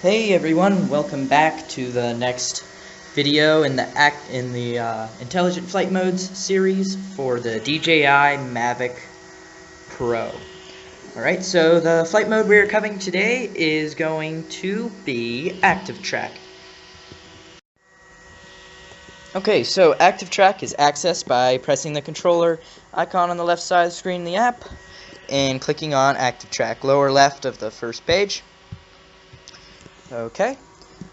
Hey everyone, welcome back to the next video in the Intelligent Flight Modes series for the DJI Mavic Pro. Alright, so the flight mode we're covering today is going to be Active Track. Okay, so Active Track is accessed by pressing the controller icon on the left side of the screen in the app and clicking on Active Track, lower left of the first page. Okay,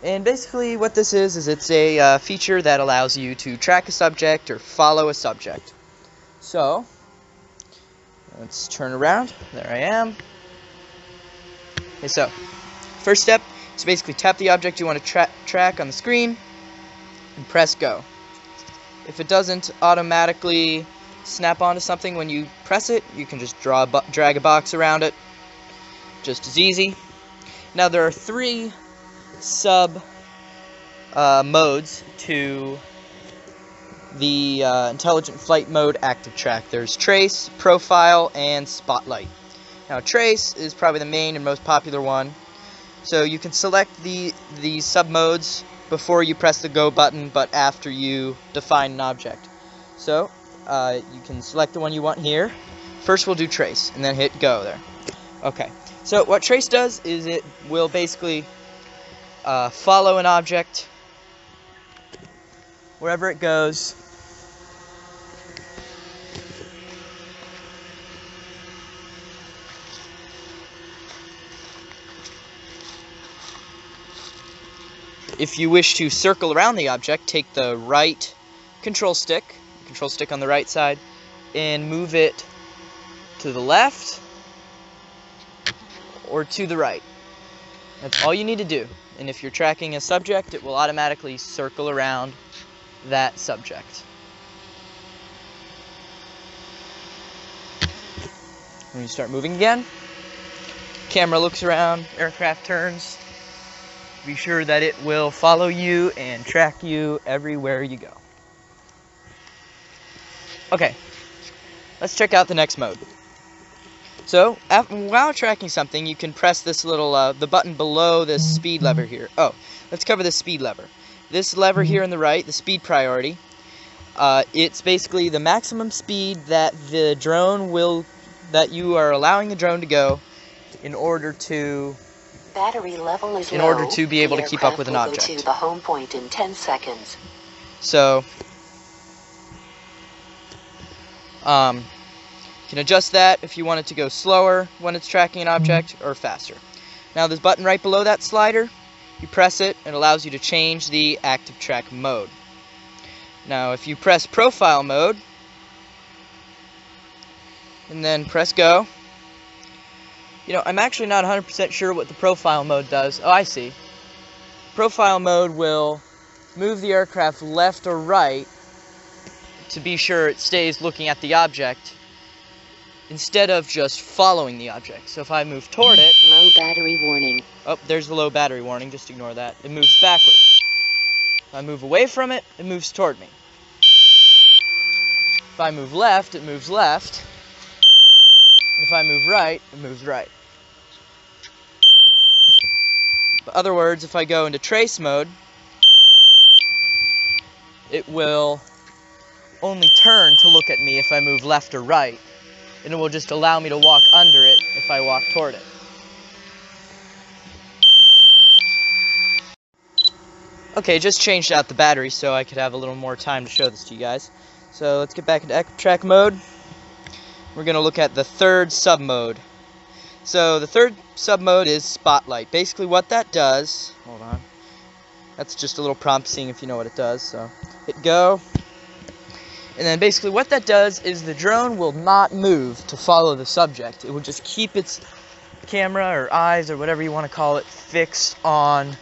and basically what this is it's a feature that allows you to track a subject or follow a subject. So, let's turn around. There I am. Okay, so, first step is basically tap the object you want to track on the screen and press go. If it doesn't automatically snap onto something when you press it, you can just drag a box around it, just as easy. Now there are three sub modes to the Intelligent Flight Mode Active Track. There's Trace, Profile, and Spotlight. Now Trace is probably the main and most popular one. So you can select the sub modes before you press the go button, but after you define an object. So you can select the one you want here. First we'll do Trace, and then hit go there. Okay, so what Trace does is it will basically follow an object wherever it goes. If you wish to circle around the object, take the right control stick on the right side, and move it to the left or to the right. That's all you need to do. And if you're tracking a subject, it will automatically circle around that subject. When you start moving again, camera looks around, aircraft turns. Be sure that it will follow you and track you everywhere you go. Okay, let's check out the next mode. So, while tracking something, you can press this little, the button below this speed lever here. Oh, let's cover the speed lever. This lever here on the right, the speed priority, it's basically the maximum speed that the drone that you are allowing the drone to go in order to battery level is in order to be able to keep up with an object. Go to the home point in 10 seconds. So, you can adjust that if you want it to go slower when it's tracking an object or faster. Now this button right below that slider, you press it, it allows you to change the active track mode. Now if you press profile mode and then press go, I'm actually not 100% sure what the profile mode does. Oh, I see. Profile mode will move the aircraft left or right to be sure it stays looking at the object instead of just following the object. So if I move toward it... Low battery warning. Oh, there's the low battery warning. Just ignore that. It moves backward. If I move away from it, it moves toward me. If I move left, it moves left. And if I move right, it moves right. In other words, if I go into trace mode, it will only turn to look at me if I move left or right, and it will just allow me to walk under it if I walk toward it. Okay, just changed out the battery so I could have a little more time to show this to you guys. So let's get back into active track mode. We're going to look at the third sub mode. So the third sub mode is Spotlight. Basically what that does, hold on, that's just a little prompt seeing if you know what it does. So hit go. And then basically what that does is the drone will not move to follow the subject. It will just keep its camera or eyes or whatever you want to call it fixed on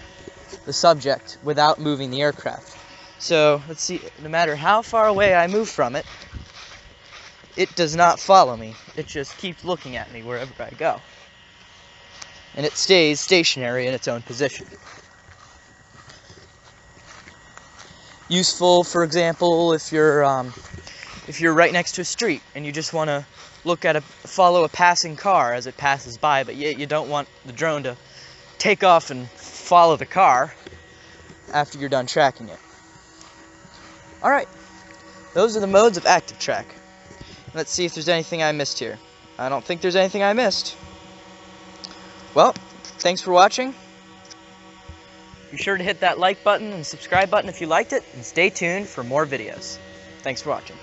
the subject without moving the aircraft. So let's see, no matter how far away I move from it, it does not follow me. It just keeps looking at me wherever I go. And it stays stationary in its own position. Useful, for example, if you're right next to a street and you just want to follow a passing car as it passes by, but you don't want the drone to take off and follow the car after you're done tracking it. Alright, those are the modes of active track. Let's see if there's anything I missed here. I don't think there's anything I missed. Well, thanks for watching. Be sure to hit that like button and subscribe button if you liked it, and stay tuned for more videos. Thanks for watching.